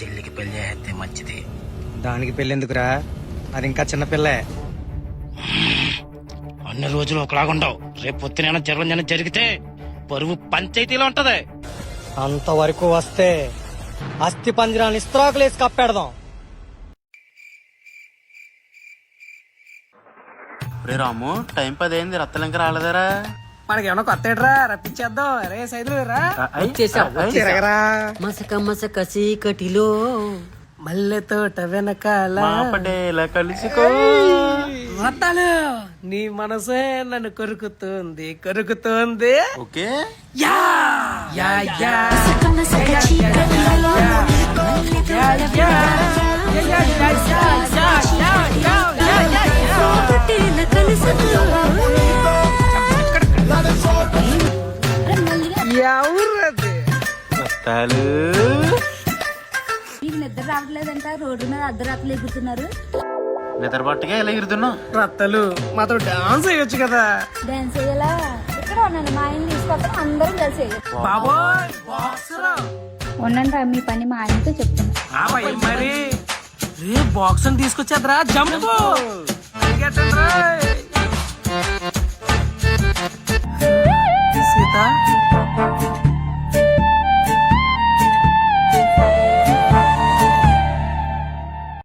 చెల్లికి పెళ్లి చేస్తే మంచిది. దానికి పెళ్ళెందుకురా, అది ఇంకా చిన్నపిల్లే. అన్ని రోజులు ఒకలాగుండవు. రేపు పొద్దున జన్మ జరిగితే పరువు పంచాయతీలో ఉంటది. అంతవరకు వస్తే అస్థి పంజరాన్ని ఇస్త్రాకులేసి కప్పెడదాం. రే రాము, టైం 10 అయింది, రత్తలు ఇంకా రాలేదరా? మనకేమన్నా కొత్త ఏట్రా, రప్పించేద్దాం. రే సైదులు రా, తిరగరా. మసక మసక చీకటిలో మల్లె తోట వెనకాల మా పటేల కలుసుకో. రత్తాలు, నీ మనసే నన్ను కొరుకుతుంది కొరుకుతుంది. ఓకే, యా యా యా ఎవరది? రత్తాలు. మీకు నిద్ర రావట్లేదంట, రోడ్డు మీద అర్ధరాత్రులు ఎగురుతున్నారు. నిద్ర పట్టుగా ఇలా ఎగురుతున్నావు. రత్తలు, మాతో డాన్స్ వేయొచ్చు కదా. డాన్స్ చేయాలా? ఇక్కడ ఉన్నాను, మా ఆయన తీసుకొస్తాం, అందరం కలిసి బాబోయ్ బాక్సరా. ఉండండి, మీ పని మా ఆయనతో చెప్తాను. మరి రే బాక్స్ తీసుకొచ్చేద్రా, జంపు.